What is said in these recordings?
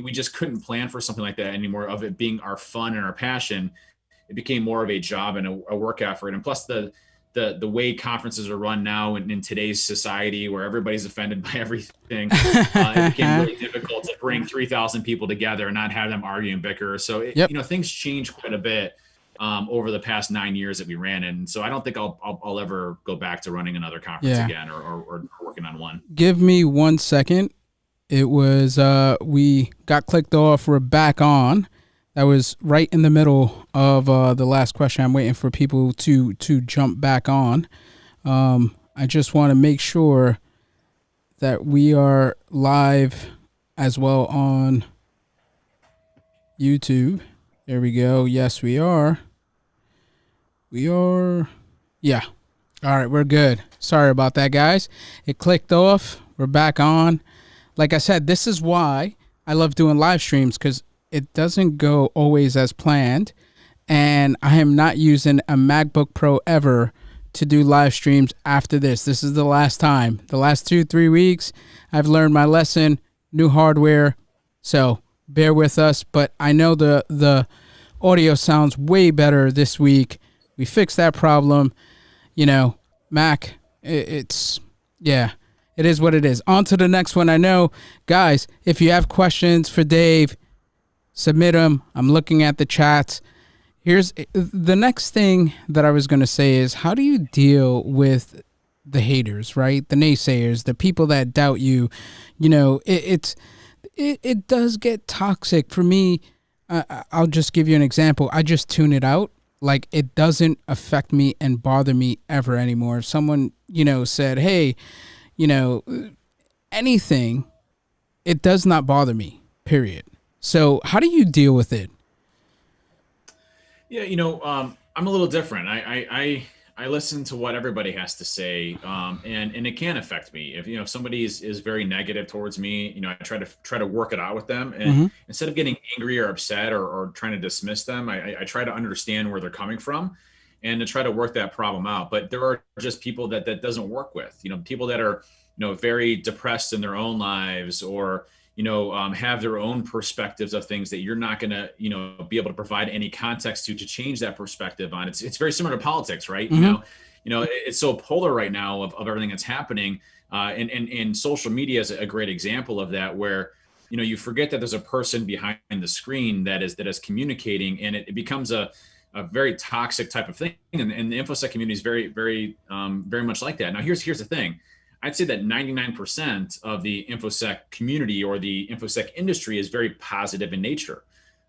we just couldn't plan for something like that anymore, of it being our fun and our passion. It became more of a job and a work effort. And plus the way conferences are run now in today's society, where everybody's offended by everything, it became really difficult to bring 3,000 people together and not have them argue and bicker. So Yep. things changed quite a bit over the past 9 years that we ran. And so I don't think I'll ever go back to running another conference Yeah. again, or working on one. Give me 1 second. It was we got clicked off. We're back on. That was right in the middle of the last question. I'm waiting for people to jump back on. I just want to make sure that we are live as well on YouTube. There we go. Yes, we are. We are. Yeah. All right, we're good. Sorry about that, guys. It clicked off. We're back on. Like I said, this is why I love doing live streams, because it doesn't go always as planned. And I am not using a MacBook Pro ever to do live streams after this. This is the last time. The last 2-3 weeks, I've learned my lesson, new hardware. So bear with us. But I know the audio sounds way better this week. We fixed that problem. Mac, it's, yeah, it is what it is. On to the next one. I know, guys, if you have questions for Dave, submit them. I'm looking at the chats. Here's the next thing that I was going to say is, how do you deal with the haters, right? The naysayers, the people that doubt you. It does get toxic. For me, I'll just give you an example. I just tune it out. Like, it doesn't affect me and bother me ever anymore. If someone, said, hey, anything, it does not bother me, period. So how do you deal with it? Yeah, I'm a little different. I listen to what everybody has to say, and it can affect me. If somebody is very negative towards me, I try to work it out with them, and Mm-hmm. instead of getting angry or upset, or trying to dismiss them, I try to understand where they're coming from, and to try to work that problem out. But there are just people that doesn't work with. People that are very depressed in their own lives, or have their own perspectives of things that you're not going to, be able to provide any context to change that perspective on. It's very similar to politics, right? Mm-hmm. It's so polar right now of everything that's happening. And social media is a great example of that, where, you forget that there's a person behind the screen that is communicating, and it becomes a very toxic type of thing. And the InfoSec community is very, very, very much like that. Now, here's the thing. I'd say that 99% of the InfoSec community, or the InfoSec industry, is very positive in nature.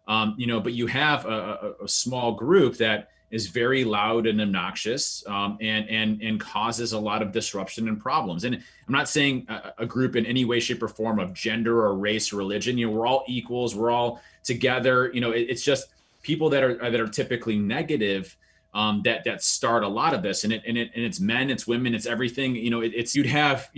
But you have a small group that is very loud and obnoxious, and causes a lot of disruption and problems. And I'm not saying a group in any way, shape, or form of gender or race or religion. We're all equals. We're all together. It's just people that are typically negative, that start a lot of this, and it's men, it's women, it's everything. You'd have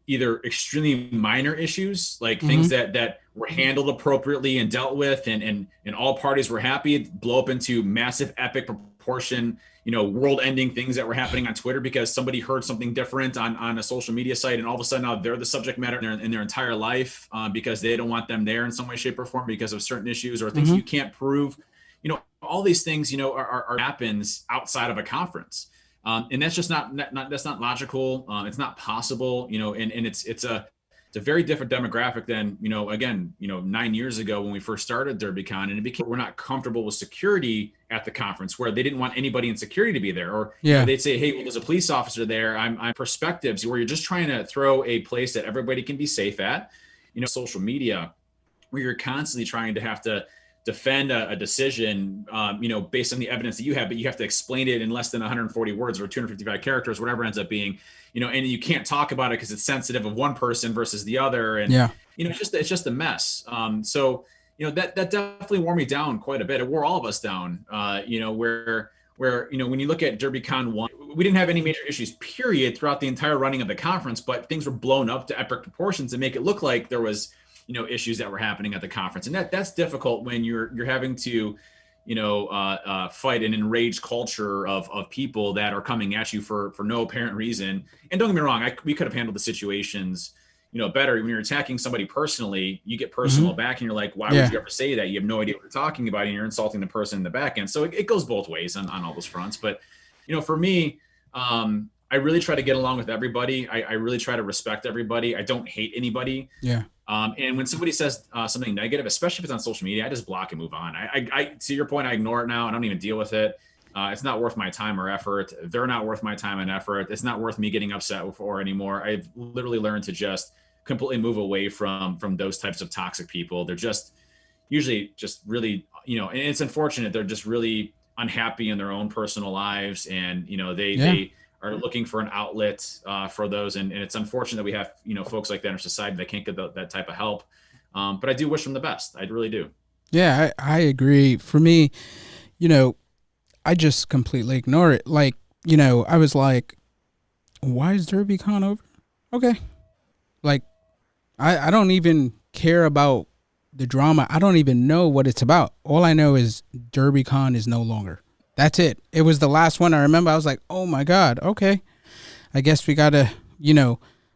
either extremely minor issues, like things that were handled appropriately and dealt with, and all parties were happy, blow up into massive, epic proportion, world-ending things that were happening on Twitter because somebody heard something different on a social media site, and all of a sudden now they're the subject matter in their entire life, because they don't want them there in some way, shape, or form because of certain issues or things you can't prove. All these things, are happens outside of a conference. And that's just that's not logical. It's not possible, and it's a very different demographic than, again, 9 years ago when we first started DerbyCon, and it became, we're not comfortable with security at the conference, where they didn't want anybody in security to be there, or they'd say, hey, well, there's a police officer there. I'm perspectives, where you're just trying to throw a place that everybody can be safe at, social media, where you're constantly trying to have to defend a decision, based on the evidence that you have, but you have to explain it in less than 140 words or 255 characters, whatever it ends up being, and you can't talk about it because it's sensitive of one person versus the other. And, it's just a mess. So, that definitely wore me down quite a bit. It wore all of us down, where, when you look at DerbyCon 1, we didn't have any major issues, period, throughout the entire running of the conference, but things were blown up to epic proportions to make it look like there was, issues that were happening at the conference. And that's difficult when you're having to, fight an enraged culture of people that are coming at you for no apparent reason. And don't get me wrong, we could have handled the situations, better when you're attacking somebody personally, you get Mm-hmm. personal back and you're like, why would Yeah. you ever say that? You have no idea what you're talking about and you're insulting the person in the back end. So it goes both ways on all those fronts. But, for me, I really try to get along with everybody. I really try to respect everybody. I don't hate anybody. Yeah. And when somebody says something negative, especially if it's on social media, I just block and move on. I to your point, I ignore it now. I don't even deal with it. It's not worth my time or effort. They're not worth my time and effort. It's not worth me getting upset for anymore. I've literally learned to just completely move away from those types of toxic people. They're just usually just really, and it's unfortunate. They're just really unhappy in their own personal lives, and Yeah. they are looking for an outlet for those. And it's unfortunate that we have folks like that in our society that can't get that type of help. But I do wish them the best. I really do. Yeah, I agree. For me, you know, I just completely ignore it. Like, I was like, why is DerbyCon over? Okay. Like, I don't even care about the drama. I don't even know what it's about. All I know is DerbyCon is no longer. That's it. It was the last one. I remember I was like, oh my God, okay. I guess we gotta,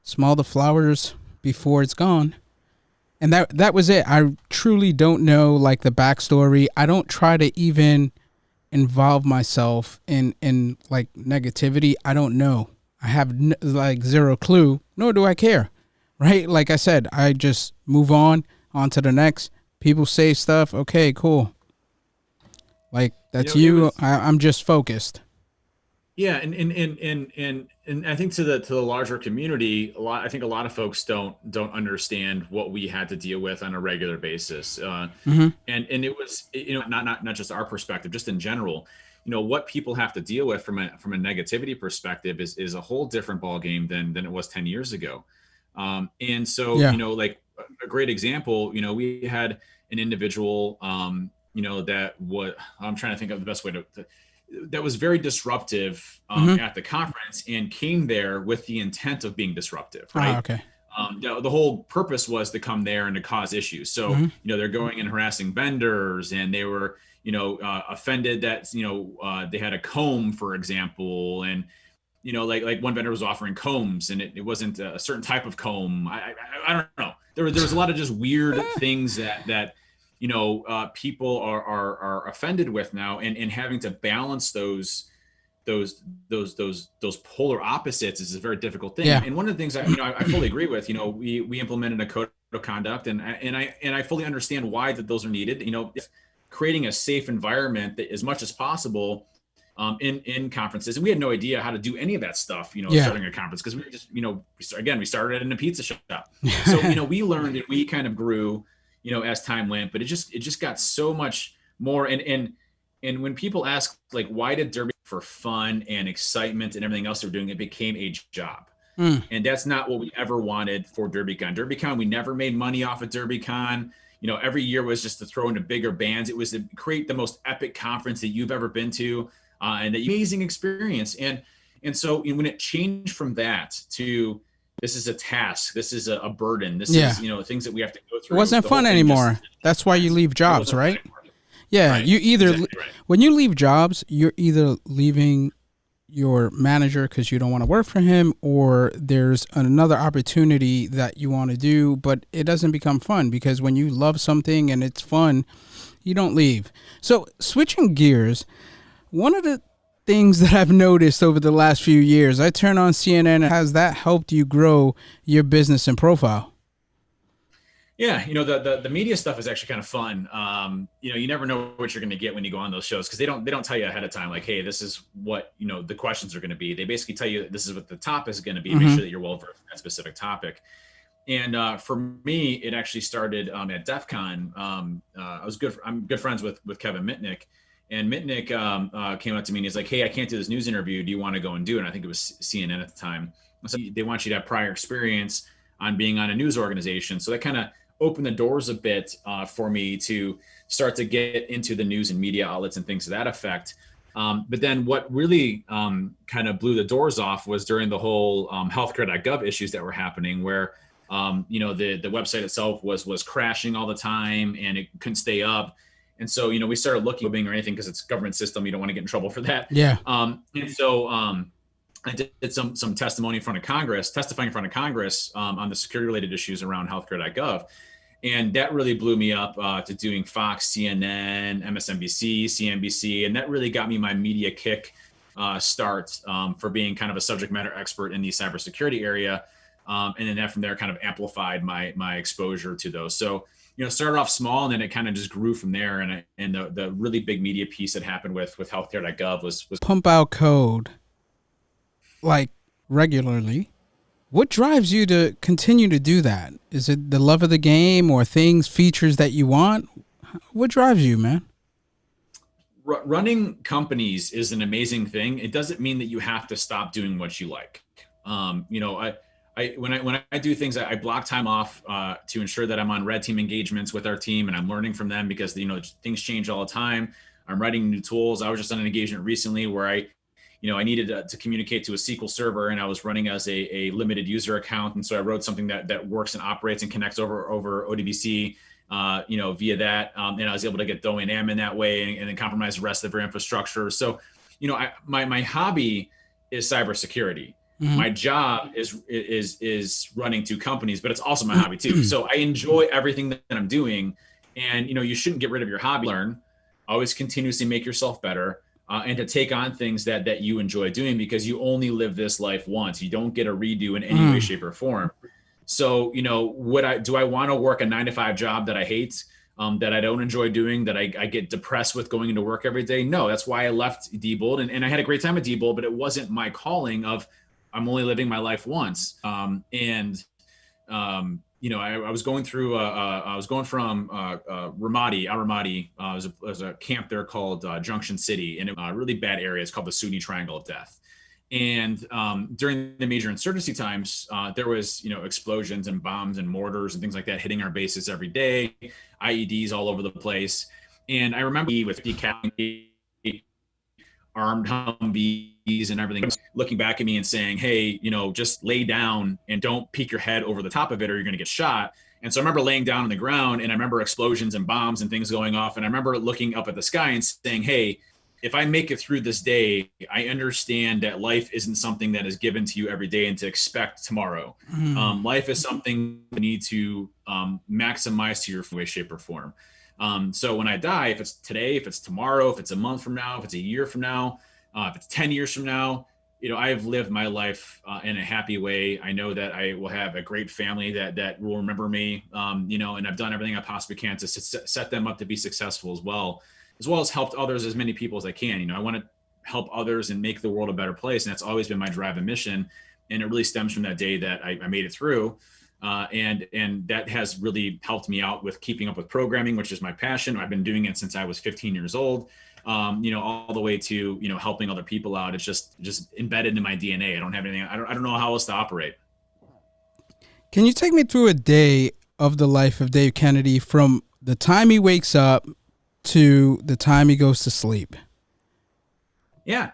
smell the flowers before it's gone. And that was it. I truly don't know like the backstory. I don't try to even involve myself in like negativity. I don't know. I have like zero clue, nor do I care. Right? Like I said, I just move on to the next. People say stuff. Okay, cool. Like that's It you. was I'm just focused. Yeah, and I think to the larger community, I think a lot of folks don't understand what we had to deal with on a regular basis. Hmm. And it was not just our perspective, just in general. What people have to deal with from a negativity perspective is a whole different ballgame than it was 10 years ago. And so, Yeah. like a great example, we had an individual, that what I'm trying to think of the best way to that was very disruptive Hmm. at the conference and came there with the intent of being disruptive, Ah, right? okay. The whole purpose was to come there and to cause issues. So, Hmm. they're going and harassing vendors, and they were, offended that, they had a comb, for example, and like one vendor was offering combs, and it wasn't a certain type of comb. I don't know. There was a lot of just weird things that people are offended with now, and having to balance those polar opposites is a very difficult thing. Yeah. And one of the things I fully agree with. We implemented a code of conduct, and I fully understand why that those are needed. Creating a safe environment that, as much as possible, in conferences. And we had no idea how to do any of that stuff, Yeah. starting a conference, because we were just, we started in a pizza shop. So, we learned and we kind of grew, as time went, but it just got so much more. And when people ask, like, why did Derby for fun and excitement and everything else they were doing, it became a job. Mm. And that's not what we ever wanted for DerbyCon. DerbyCon, we never made money off of DerbyCon. Every year was just to throw into bigger bands. It was to create the most epic conference that you've ever been to. And an amazing experience. And so when it changed from that to, this is a task, this is a burden, this Yeah. is things that we have to go It through. wasn't The whole fun thing just, anymore. That's why you leave it jobs, wasn't fun right? anymore. Yeah. Right. You either Exactly right. when you leave jobs, you're either leaving your manager because you don't want to work for him, or there's another opportunity that you want to do, but it doesn't become fun, because when you love something and it's fun, you don't leave. So switching gears, one of the things that I've noticed over the last few years, I turn on CNN. Has that helped you grow your business and profile? Yeah, the media stuff is actually kind of fun. You never know what you're going to get when you go on those shows, because they don't tell you ahead of time, like, hey, this is what the questions are going to be. They basically tell you this is what the topic is going to be, and make Mm-hmm. sure that you're well versed in that specific topic. And for me, it actually started at DEF CON. I'm good friends with Kevin Mitnick, and Mitnick came up to me and he's like, hey, I can't do this news interview. Do you want to go and do it? And I think it was CNN at the time. So they want you to have prior experience on being on a news organization. So that kind of opened the doors a bit for me to start to get into the news and media outlets and things to that effect. But then what really kind of blew the doors off was during the whole healthcare.gov issues that were happening, where the website itself was crashing all the time and it couldn't stay up. And so, we started looking or anything, because it's government system. You don't want to get in trouble for that. Yeah. And so I did some testimony in front of Congress, testifying in front of Congress on the security related issues around healthcare.gov. And that really blew me up to doing Fox, CNN, MSNBC, CNBC. And that really got me my media kick start for being kind of a subject matter expert in the cybersecurity area. And then that from there kind of amplified my exposure to those. So, started off small and then it kind of just grew from there. And the really big media piece that happened with healthcare.gov was Pump out code like regularly. What drives you to continue to do that? Is it the love of the game or features that you want? What drives you, man? Running companies is an amazing thing. It doesn't mean that you have to stop doing what you like. When I do things, I block time off to ensure that I'm on red team engagements with our team and I'm learning from them because things change all the time. I'm writing new tools. I was just on an engagement recently where I needed to communicate to a SQL server, and I was running as a limited user account, and so I wrote something that works and operates and connects over ODBC, via that, and I was able to get domain name in that way, and then compromise the rest of their infrastructure. So, my hobby is cybersecurity. Mm-hmm. My job is running two companies, but it's also my hobby too. So I enjoy everything that I'm doing, and you shouldn't get rid of your hobby. Learn, always continuously make yourself better. And to take on things that you enjoy doing because you only live this life once. You don't get a redo in any way, shape, or form. So, do I want to work a 9-to-5 job that I hate, that I don't enjoy doing, that I get depressed with going into work every day? No, that's why I left Diebold. And I had a great time at Diebold, but it wasn't my calling of I'm only living my life once. I was going through, I was going from Ramadi, Al Ramadi. There's a camp there called Junction City in a really bad area. It's called the Sunni Triangle of Death. And during the major insurgency times, there was, explosions and bombs and mortars and things like that hitting our bases every day, IEDs all over the place. And I remember with decapping armed Humvees and everything, looking back at me and saying, hey, just lay down and don't peek your head over the top of it or you're going to get shot. And so I remember laying down on the ground and I remember explosions and bombs and things going off. And I remember looking up at the sky and saying, hey, if I make it through this day, I understand that life isn't something that is given to you every day and to expect tomorrow. Life is something you need to maximize to your way, shape, or form. So when I die, if it's today, if it's tomorrow, if it's a month from now, if it's a year from now, if it's 10 years from now, I have lived my life in a happy way. I know that I will have a great family that will remember me, and I've done everything I possibly can to set them up to be successful as well as helped others, as many people as I can. I want to help others and make the world a better place. And that's always been my drive and mission. And it really stems from that day that I made it through. And that has really helped me out with keeping up with programming, which is my passion. I've been doing it since I was 15 years old, all the way to, helping other people out. It's just embedded in my DNA. I don't have anything. I don't know how else to operate. Can you take me through a day of the life of Dave Kennedy from the time he wakes up to the time he goes to sleep? Yeah.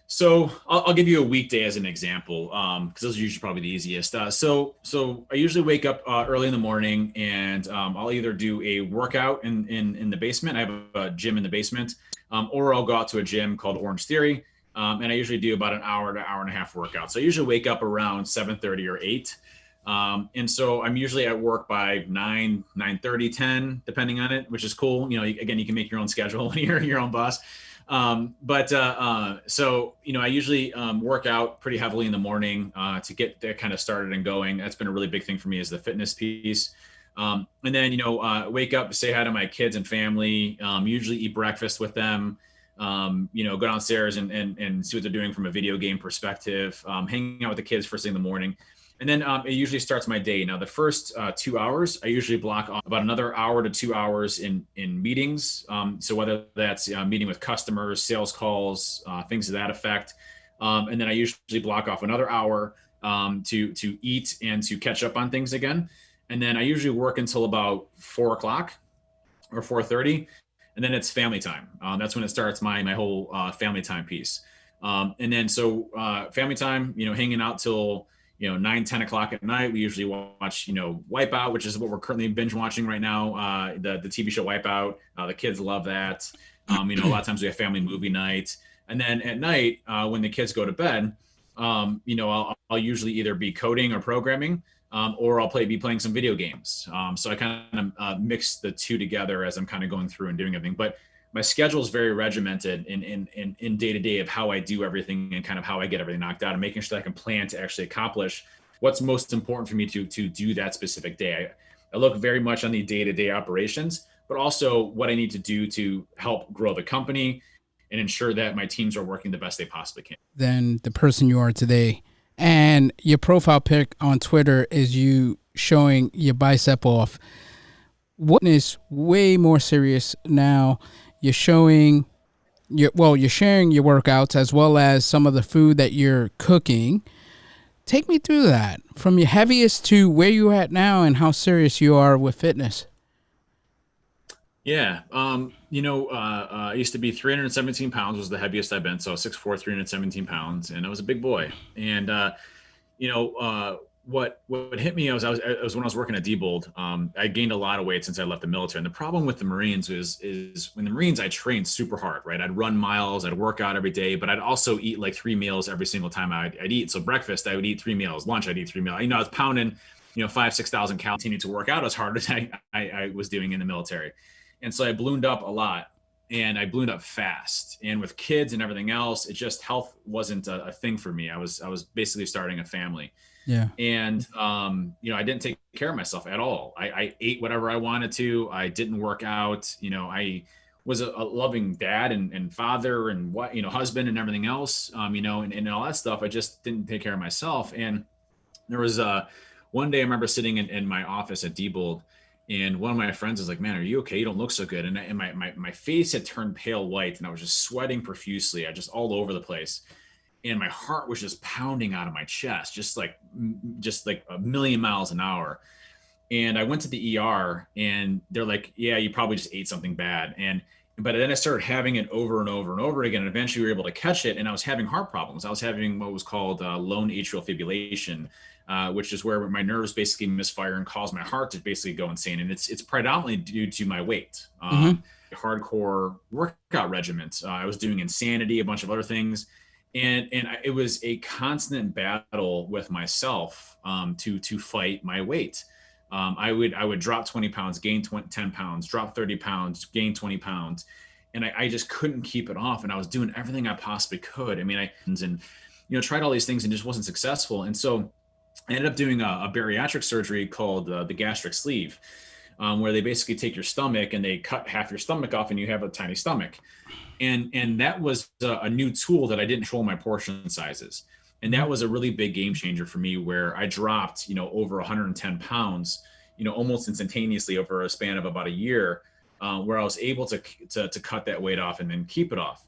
So I'll give you a weekday as an example, because those are usually probably the easiest. So I usually wake up early in the morning, and I'll either do a workout in the basement. I have a gym in the basement, or I'll go out to a gym called Orange Theory, and I usually do about an hour to hour and a half workout. So I usually wake up around 7:30 or 8. And so I'm usually at work by 9:30, 10, depending on it, which is cool. Again, you can make your own schedule when you're your own boss. So I usually work out pretty heavily in the morning to get that kind of started and going. That's been a really big thing for me, is the fitness piece. And then, wake up, say hi to my kids and family, usually eat breakfast with them, go downstairs and see what they're doing from a video game perspective, hanging out with the kids first thing in the morning. And then it usually starts my day. Now, the first 2 hours, I usually block off about another hour to 2 hours in meetings. So whether that's meeting with customers, sales calls, things to that effect. And then I usually block off another hour to eat and to catch up on things again. And then I usually work until about 4 o'clock or 4:30. And then it's family time. That's when it starts my whole family time piece. And then so family time, hanging out till 9, 10 o'clock at night. We usually watch, Wipeout, which is what we're currently binge watching right now. The TV show Wipeout. The kids love that. A lot of times we have family movie night. And then at night, when the kids go to bed, I'll usually either be coding or programming, or I'll be playing some video games. So I kind of mix the two together as I'm kind of going through and doing everything. But my schedule is very regimented in day to day of how I do everything and kind of how I get everything knocked out, and making sure that I can plan to actually accomplish what's most important for me to do that specific day. I look very much on the day to day operations, but also what I need to do to help grow the company and ensure that my teams are working the best they possibly can. Than the person you are today. And your profile pic on Twitter is you showing your bicep off. What is way more serious now? You're showing you're sharing your workouts as well as some of the food that you're cooking. Take me through that from your heaviest to where you're at now and how serious you are with fitness. Yeah. I used to be 317 pounds was the heaviest I've been. So 6'4", 317 pounds. And I was a big boy. And, you know, uh, what hit me was when I was working at Diebold. I gained a lot of weight since I left the military. And the problem with the Marines is when the Marines, I trained super hard, right? I'd run miles, I'd work out every day, but I'd also eat like 3 meals every single time I'd eat. So breakfast, I would eat 3 meals. Lunch, I'd eat 3 meals. I was pounding, 5,000, 6,000 calories, continued to work out as hard as I was doing in the military. And so I ballooned up a lot, and I ballooned up fast. And with kids and everything else, it just health wasn't a thing for me. I was basically starting a family. Yeah. And, I didn't take care of myself at all. I ate whatever I wanted to. I didn't work out. I was a loving dad and father and husband and everything else, and all that stuff. I just didn't take care of myself. And there was one day I remember sitting in my office at Diebold, and one of my friends was like, "Man, are you okay? You don't look so good." And my face had turned pale white, and I was just sweating profusely. I just all over the place. And my heart was just pounding out of my chest, just like a million miles an hour. And I went to the ER, and they're like, "Yeah, you probably just ate something bad." But then I started having it over and over and over again. And eventually we were able to catch it. And I was having heart problems. I was having what was called lone atrial fibrillation, which is where my nerves basically misfire and cause my heart to basically go insane. And it's predominantly due to my weight. Hardcore workout regimens. I was doing insanity, a bunch of other things. And it was a constant battle with myself to fight my weight. I would drop 20 pounds, gain 10 pounds, drop 30 pounds, gain 20 pounds. And I just couldn't keep it off. And I was doing everything I possibly could. I mean, tried all these things and just wasn't successful. And so I ended up doing a bariatric surgery called the gastric sleeve, where they basically take your stomach and they cut half your stomach off and you have a tiny stomach. And that was a new tool that I didn't control my portion sizes. And that was a really big game changer for me, where I dropped, over 110 pounds, almost instantaneously over a span of about a year, where I was able to cut that weight off and then keep it off.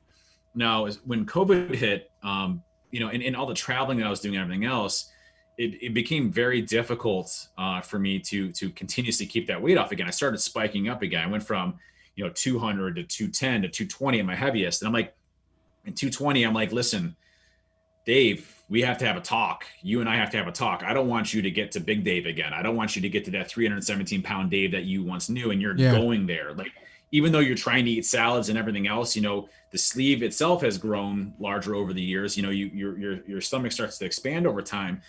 Now, when COVID hit, and all the traveling that I was doing and everything else, it became very difficult for me to continuously keep that weight off again. I started spiking up again. I went from, 200 to 210 to 220 at my heaviest. And I'm like, in 220, I'm like, "Listen, Dave, we have to have a talk. You and I have to have a talk. I don't want you to get to big Dave again. I don't want you to get to that 317-pound Dave that you once knew, and you're going there. Like, even though you're trying to eat salads and everything else, the sleeve itself has grown larger over the years. Your stomach starts to expand over time,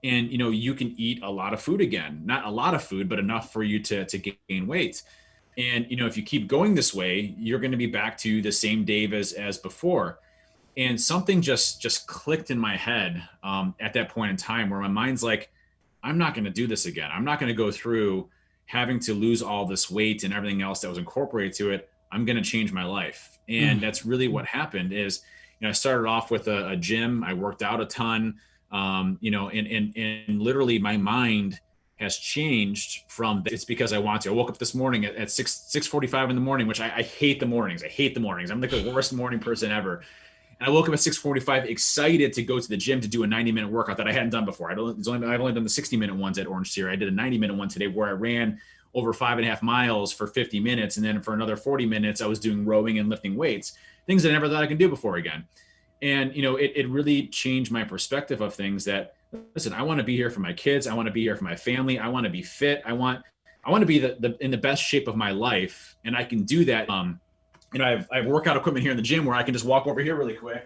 and you can eat a lot of food again. Not a lot of food, but enough for you to gain weight. And if you keep going this way, you're going to be back to the same Dave as before." And something just clicked in my head at that point in time, where my mind's like, "I'm not going to do this again. I'm not going to go through having to lose all this weight and everything else that was incorporated to it. I'm going to change my life." And that's really what happened. Is I started off with a gym. I worked out a ton, and literally my mind has changed from it's because I want to. I woke up this morning at 6:45 in the morning, which I hate the mornings. I hate the mornings. I'm like the worst morning person ever. And I woke up at 6:45, excited to go to the gym to do a 90-minute workout that I hadn't done before. I've only done the 60-minute ones at Orange Theory. I did a 90-minute one today, where I ran over 5.5 miles for 50 minutes. And then for another 40 minutes, I was doing rowing and lifting weights, things that I never thought I could do before again. And, it really changed my perspective of things that, listen, I want to be here for my kids. I want to be here for my family. I want to be fit. I want to be in the best shape of my life. And I can do that. I have workout equipment here in the gym where I can just walk over here really quick,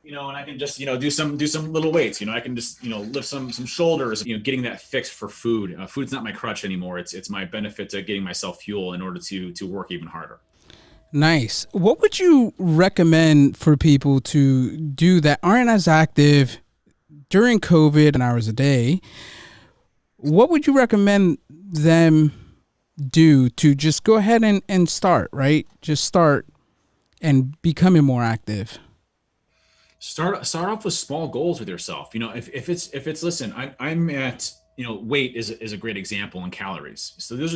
and I can just, do some little weights. I can just, lift some shoulders. Getting that fixed for food. Food's not my crutch anymore. It's my benefit to getting myself fuel in order to work even harder. Nice. What would you recommend for people to do that aren't as active during COVID and hours a day? What would you recommend them do to just go ahead and start, right? Just start and becoming more active. Start off with small goals with yourself. If it's listen, I'm at, weight is a great example in calories. So those are